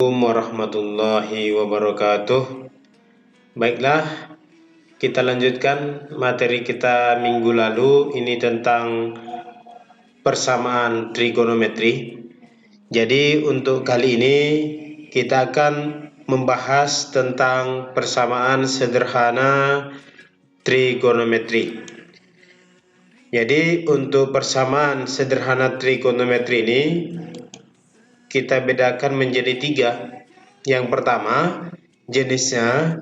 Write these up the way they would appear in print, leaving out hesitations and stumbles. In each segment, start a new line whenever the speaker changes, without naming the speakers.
Assalamualaikum warahmatullahi wabarakatuh. Baiklah, kita lanjutkan materi kita minggu lalu. Ini tentang persamaan trigonometri. Jadi untuk kali ini kita akan membahas tentang persamaan sederhana trigonometri. Jadi untuk persamaan sederhana trigonometri ini kita bedakan menjadi 3. Yang pertama, jenisnya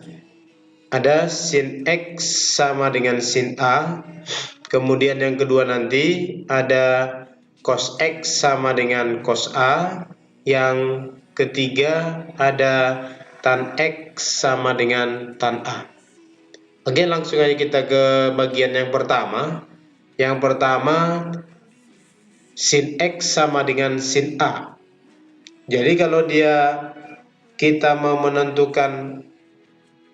ada sin X sama dengan sin A. Kemudian yang kedua nanti ada cos X sama dengan cos A. Yang ketiga ada tan X sama dengan tan A. Oke, langsung aja kita ke bagian yang pertama. Yang pertama, sin X sama dengan sin A. Jadi kalau kita mau menentukan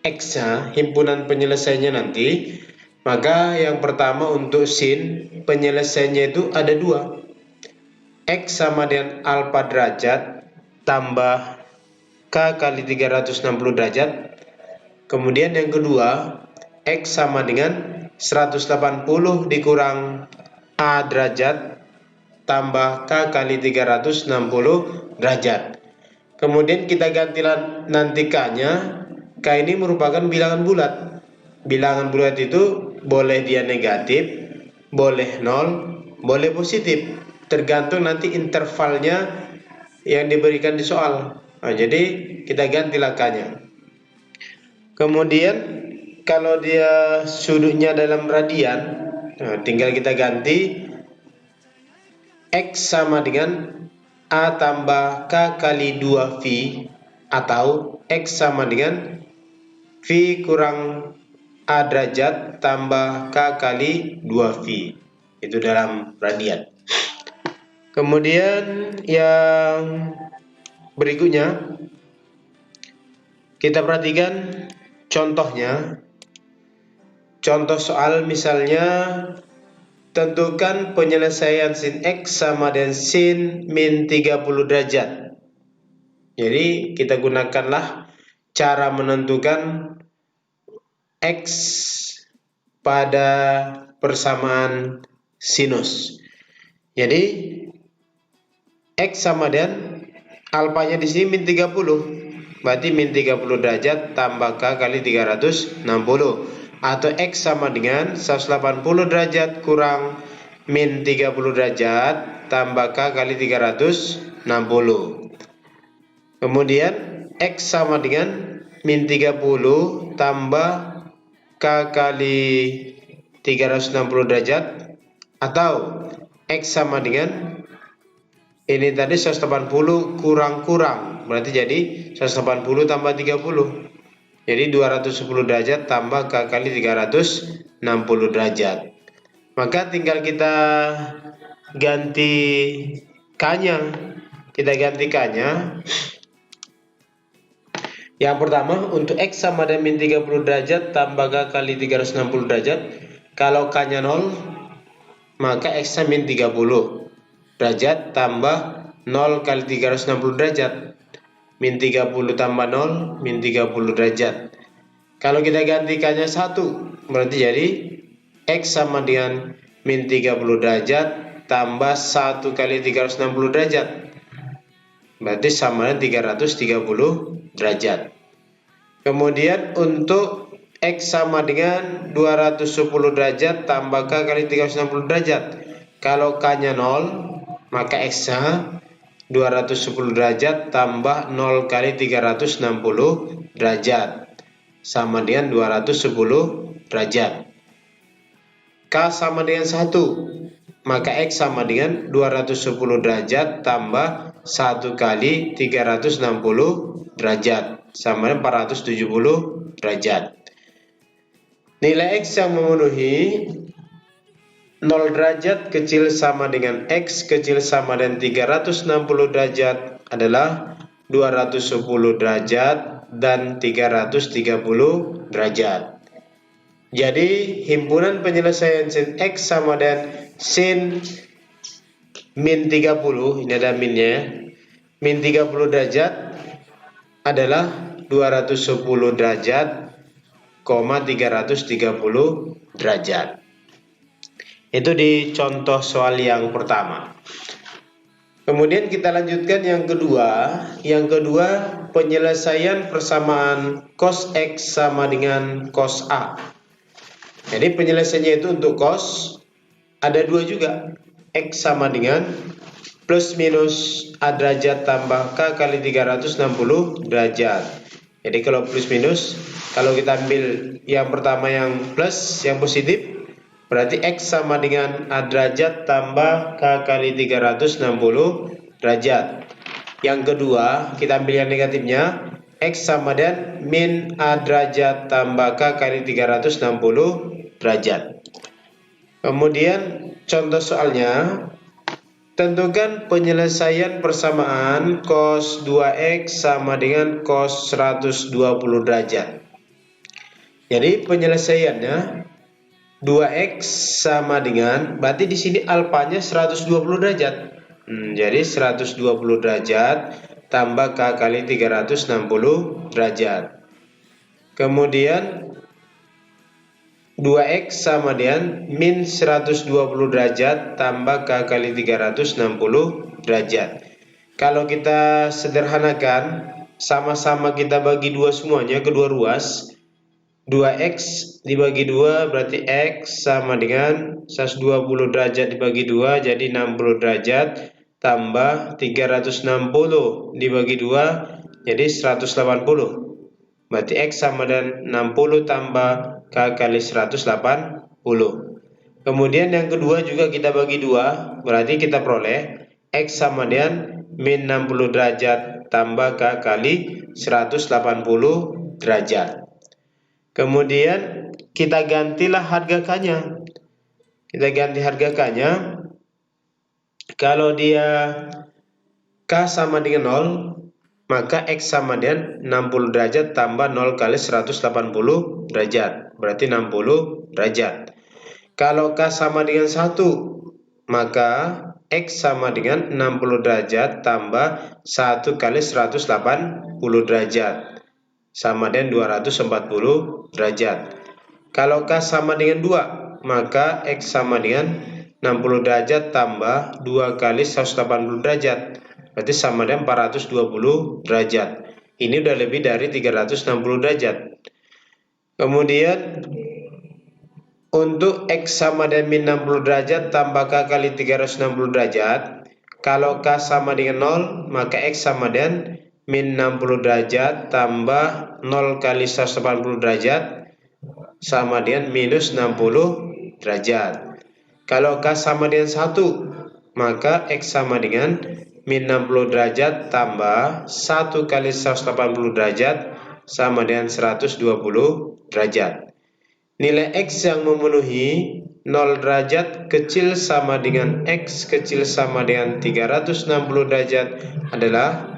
X-nya, himpunan penyelesaiannya nanti, maka yang pertama untuk sin, penyelesaiannya itu ada 2. X sama dengan alfa derajat tambah K kali 360 derajat. Kemudian yang kedua, X sama dengan 180 dikurang A derajat tambah K kali 360 derajat. Kemudian kita ganti nanti K-nya. K ini merupakan bilangan bulat. Bilangan bulat itu boleh dia negatif, boleh 0, boleh positif. Tergantung nanti intervalnya yang diberikan di soal. Nah, jadi kita gantilah K-nya. Kemudian kalau dia sudutnya dalam radian, tinggal kita ganti X sama dengan A tambah K kali 2V, atau X sama dengan V kurang A derajat tambah K kali 2V. Itu dalam radian. Kemudian yang berikutnya, kita perhatikan contohnya. Contoh soal misalnya, tentukan penyelesaian sin X sama dengan sin min 30 derajat. Jadi kita gunakanlah cara menentukan X pada persamaan sinus. Jadi X sama dengan alfanya di sini min 30. Berarti min 30 derajat tambah K kali 360. Atau X sama dengan 180 derajat kurang min 30 derajat tambah K kali 360. Kemudian X sama dengan min 30 tambah K kali 360 derajat, atau X sama dengan ini tadi 180 kurang-kurang, berarti jadi 180 tambah 30. Jadi 210 derajat tambah K kali 360 derajat. Maka tinggal kita ganti K-nya. Kita ganti K-nya. Yang pertama, untuk X sama dengan min 30 derajat tambah K kali 360 derajat. Kalau K-nya 0, maka X-nya min 30 derajat tambah 0 kali 360 derajat. Min 30 tambah 0, min 30 derajat. Kalau kita gantikannya 1, berarti jadi X sama dengan min 30 derajat tambah 1 kali 360 derajat. Berarti sama dengan 330 derajat. Kemudian untuk X sama dengan 210 derajat tambah K kali 360 derajat. Kalau K-nya 0, maka X-nya 210 derajat tambah 0 kali 360 derajat sama dengan 210 derajat. K sama dengan 1, maka X sama dengan 210 derajat tambah 1 kali 360 derajat sama dengan 470 derajat. Nilai X yang memenuhi 0 derajat kecil sama dengan X kecil sama dengan 360 derajat adalah 210 derajat dan 330 derajat. Jadi himpunan penyelesaian sin X sama dengan sin min 30, ini ada minnya, min 30 derajat adalah 210 derajat, 330 derajat. Itu di contoh soal yang pertama. Kemudian kita lanjutkan yang kedua. Yang kedua, penyelesaian persamaan cos X sama dengan cos A. Jadi penyelesaiannya itu untuk cos ada dua juga. X sama dengan plus minus A derajat tambah K kali 360 derajat. Jadi kalau plus minus, kalau kita ambil yang pertama yang plus, yang positif, berarti X sama dengan A derajat tambah K kali 360 derajat. Yang kedua, kita ambil yang negatifnya, X sama dengan min A derajat tambah K kali 360 derajat. Kemudian contoh soalnya, tentukan penyelesaian persamaan cos 2X sama dengan cos 120 derajat. Jadi penyelesaiannya 2X sama dengan, berarti di sini alfanya 120 derajat. Jadi 120 derajat tambah K kali 360 derajat. Kemudian 2X sama dengan min 120 derajat tambah K kali 360 derajat. Kalau kita sederhanakan, sama-sama kita bagi dua semuanya, kedua ruas. 2X dibagi 2 berarti X sama dengan 120 derajat dibagi 2 jadi 60 derajat tambah 360 dibagi 2 jadi 180. Berarti X sama dengan 60 tambah K kali 180. Kemudian yang kedua juga kita bagi 2, berarti kita peroleh X sama dengan min 60 derajat tambah K kali 180 derajat. Kemudian kita gantilah harga K-nya. Kita ganti harga K-nya. Kalau dia K sama dengan 0, maka X sama dengan 60 derajat tambah 0 kali 180 derajat. Berarti 60 derajat. Kalau K sama dengan 1, maka X sama dengan 60 derajat tambah 1 kali 180 derajat. Sama dengan 240 derajat. Kalau K sama dengan 2, maka X sama dengan 60 derajat tambah 2 kali 180 derajat. Berarti sama dengan 420 derajat. Ini udah lebih dari 360 derajat. Kemudian untuk X sama dengan min 60 derajat tambah K kali 360 derajat. Kalau K sama dengan 0, maka X sama dengan min 60 derajat tambah 0 kali 180 derajat sama dengan minus 60 derajat. Kalau K sama dengan 1, maka X sama dengan min 60 derajat tambah 1 kali 180 derajat sama dengan 120 derajat. Nilai X yang memenuhi 0 derajat kecil sama dengan X kecil sama dengan 360 derajat adalah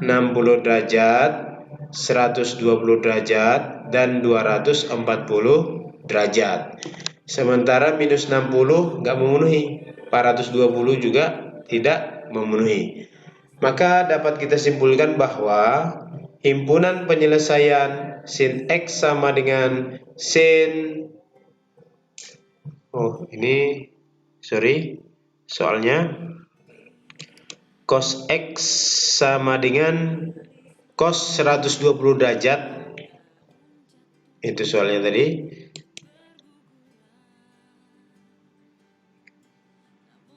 60 derajat, 120 derajat, dan 240 derajat. Sementara minus 60 nggak memenuhi, 420 juga tidak memenuhi. Maka dapat kita simpulkan bahwa himpunan penyelesaian sin X sama dengan sin soalnya cos X sama dengan cos 120 derajat. Itu soalnya tadi.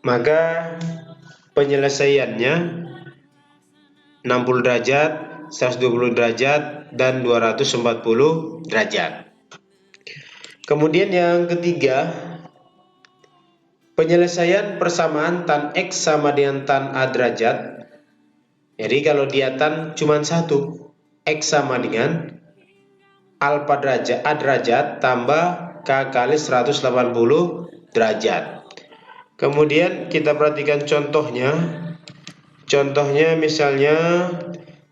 Maka penyelesaiannya 60 derajat, 120 derajat, dan 240 derajat. Kemudian yang ketiga, penyelesaian persamaan tan X sama dengan tan A derajat. Jadi kalau dia tan cuma satu, X sama dengan alfa derajat A derajat tambah K kali 180 derajat. Kemudian kita perhatikan contohnya. Contohnya misalnya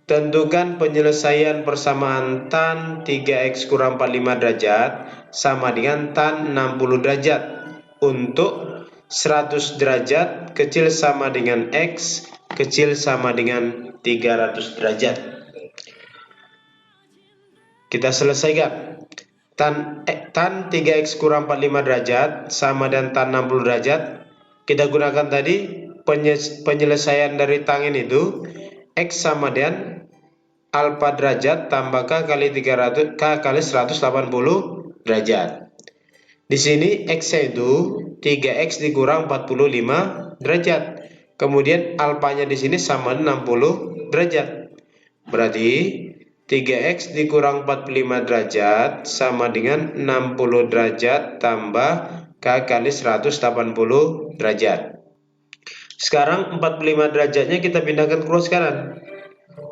tentukan penyelesaian persamaan tan 3X kurang 45 derajat sama dengan tan 60 derajat untuk 100 derajat kecil sama dengan X kecil sama dengan 300 derajat. Kita selesaikan. Tan 3x kurang 45 derajat sama dengan tan 60 derajat. Kita gunakan tadi penyelesaian dari tangen itu, x sama dengan alfa derajat tambah k kali 300 k kali 180 derajat. Di sini x-nya itu 3x dikurang 45 derajat. Kemudian alfanya di sini sama 60 derajat. Berarti 3x dikurang 45 derajat sama dengan 60 derajat tambah k kali 180 derajat. Sekarang 45 derajatnya kita pindahkan ke ruas kanan.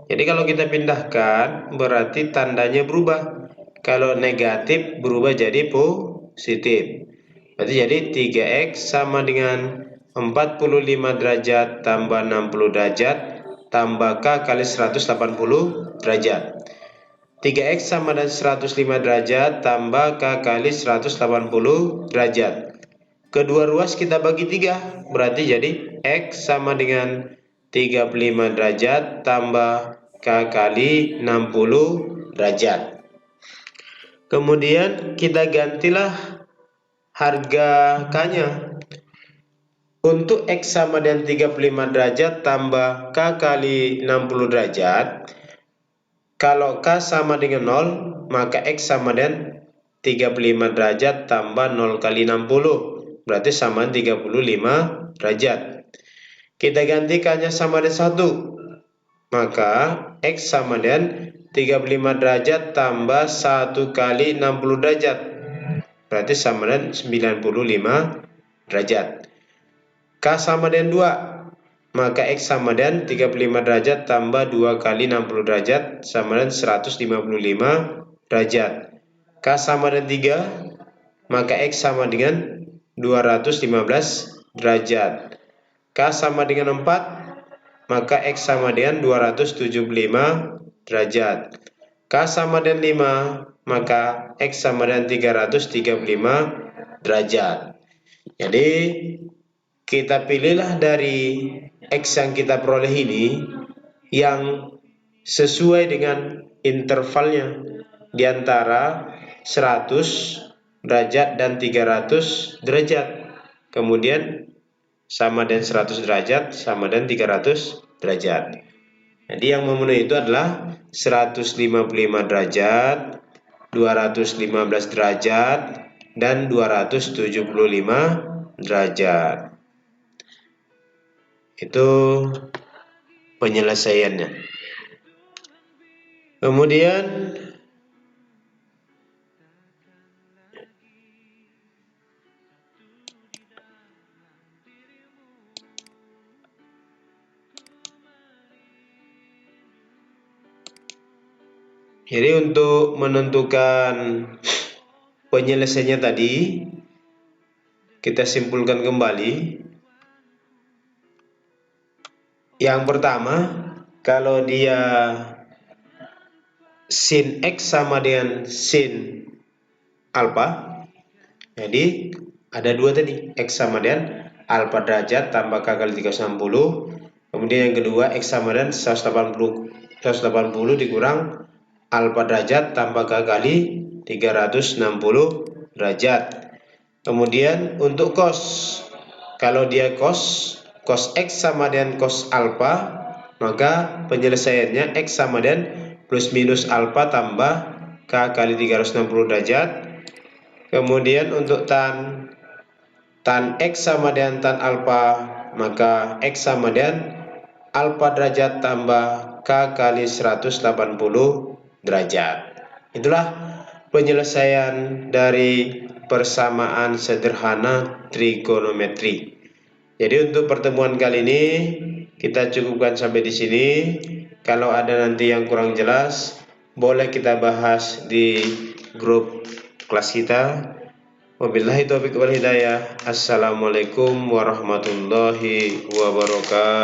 Jadi kalau kita pindahkan berarti tandanya berubah. Kalau negatif berubah jadi positif. Berarti jadi 3x sama dengan 45 derajat tambah 60 derajat tambah k kali 180 derajat. 3x sama dengan 105 derajat tambah k kali 180 derajat. Kedua ruas kita bagi 3, berarti jadi x sama dengan 35 derajat tambah k kali 60 derajat. Kemudian kita gantilah harga k-nya. Untuk x sama dengan 35 derajat tambah k kali 60 derajat, kalau k sama dengan 0, maka x sama dengan 35 derajat tambah 0 kali 60, berarti sama 35 derajat. Kita gantikannya sama dengan 1, maka x sama dengan 35 derajat tambah 1 kali 60 derajat, berarti sama dengan 95 derajat. K sama dengan 2, maka x sama dengan 35 derajat tambah 2 kali 60 derajat sama dengan 155 derajat. K sama dengan 3, maka x sama dengan 215 derajat. K sama dengan 4, maka x sama dengan 275 derajat. K sama dengan 5, maka x sama dengan 335 derajat. Jadi kita pilihlah dari x yang kita peroleh ini yang sesuai dengan intervalnya di antara 100 derajat dan 300 derajat. Kemudian sama dengan 100 derajat sama dengan 300 derajat. Jadi yang memenuhi itu adalah 155 derajat, 215 derajat, dan 275 derajat. Itu penyelesaiannya. Kemudian jadi untuk menentukan penyelesaiannya tadi, kita simpulkan kembali. Yang pertama, kalau dia sin x sama dengan sin alfa, jadi ada dua tadi, x sama dengan alfa derajat tambah k kali 360. Kemudian yang kedua, x sama dengan 180 dikurang alfa derajat tambah k kali 360 derajat. Kemudian untuk cos, kalau dia cos x sama dengan cos alfa, maka penyelesaiannya x sama dengan plus minus alfa tambah k kali 360 derajat. Kemudian untuk tan x sama dengan tan alfa, maka x sama dengan alfa derajat tambah k kali 180 derajat. Itulah penyelesaian dari persamaan sederhana trigonometri. Jadi untuk pertemuan kali ini kita cukupkan sampai di sini. Kalau ada nanti yang kurang jelas, boleh kita bahas di grup kelas kita. Wabillahi taufiq wal hidayah. Assalamualaikum warahmatullahi wabarakatuh.